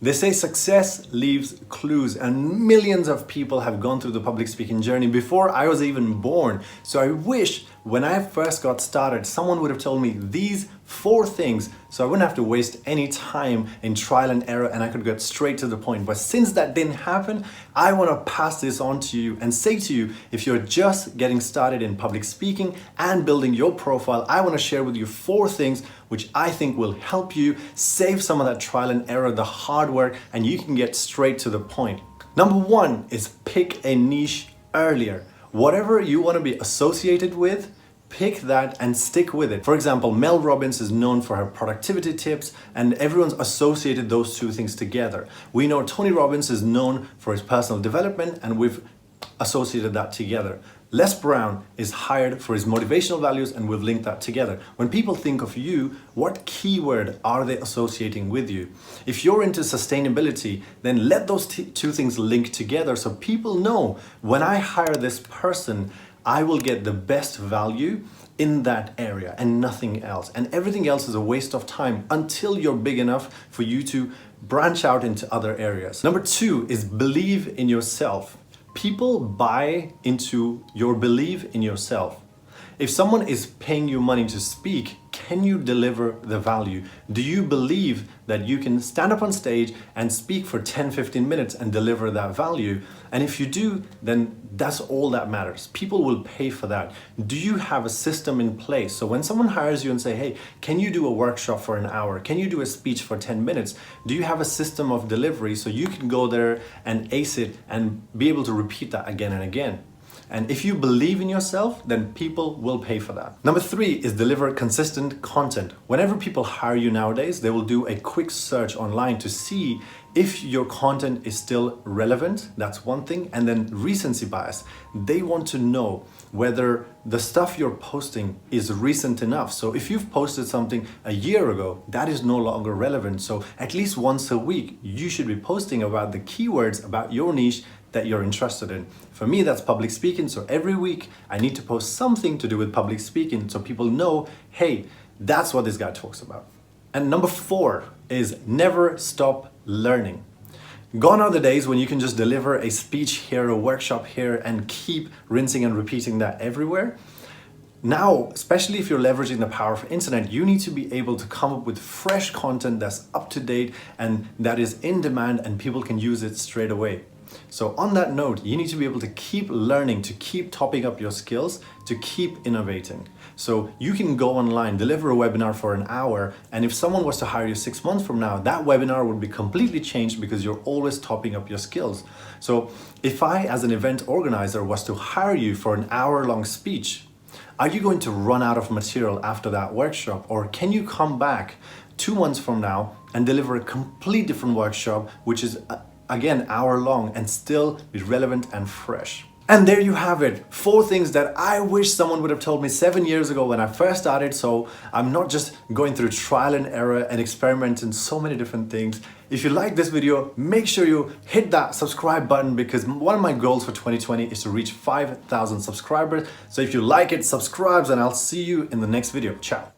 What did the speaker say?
They say success leaves clues, and millions of people have gone through the public speaking journey before I was even born. So I wish when I first got started, someone would have told me these 4 things so I wouldn't have to waste any time in trial and error and I could get straight to the point. But since that didn't happen, I want to pass this on to you and say to you, if you're just getting started in public speaking and building your profile, I want to share with you 4 things which I think will help you save some of that trial and error, the hard work, and you can get straight to the point. Number 1 is pick a niche earlier. Whatever you want to be associated with, pick that and stick with it. For example, Mel Robbins is known for her productivity tips and everyone's associated those 2 things together. We know Tony Robbins is known for his personal development and we've associated that together. Les Brown is hired for his motivational values and we've linked that together. When people think of you, what keyword are they associating with you? If you're into sustainability, then let those 2 things link together so people know when I hire this person, I will get the best value in that area and nothing else. And everything else is a waste of time until you're big enough for you to branch out into other areas. Number 2 is believe in yourself. People buy into your belief in yourself. If someone is paying you money to speak, can you deliver the value? Do you believe that you can stand up on stage and speak for 10-15 minutes and deliver that value? And if you do, then that's all that matters. People will pay for that. Do you have a system in place? So when someone hires you and say, hey, can you do a workshop for an hour? Can you do a speech for 10 minutes? Do you have a system of delivery so you can go there and ace it and be able to repeat that again and again? And if you believe in yourself, then people will pay for that. Number 3 is deliver consistent content. Whenever people hire you nowadays, they will do a quick search online to see if your content is still relevant. That's one thing. And then recency bias. They want to know whether the stuff you're posting is recent enough. So if you've posted something a year ago, that is no longer relevant. So at least once a week, you should be posting about the keywords about your niche that you're interested in. For me, that's public speaking. So every week I need to post something to do with public speaking so people know, hey, that's what this guy talks about. And number 4 is never stop learning. Gone are the days when you can just deliver a speech here, a workshop here, and keep rinsing and repeating that everywhere. Now, especially if you're leveraging the power of internet, you need to be able to come up with fresh content that's up to date and that is in demand and people can use it straight away. So on that note, you need to be able to keep learning, to keep topping up your skills, to keep innovating. So you can go online, deliver a webinar for an hour, and if someone was to hire you 6 months from now, that webinar would be completely changed because you're always topping up your skills. So if I, as an event organizer, was to hire you for an hour-long speech, are you going to run out of material after that workshop? Or can you come back 2 months from now and deliver a complete different workshop, which is again, hour long and still be relevant and fresh? And there you have it, 4 things that I wish someone would have told me 7 years ago when I first started, so I'm not just going through trial and error and experimenting so many different things. If you like this video, make sure you hit that subscribe button because one of my goals for 2020 is to reach 5,000 subscribers. So if you like it, subscribe and I'll see you in the next video. Ciao.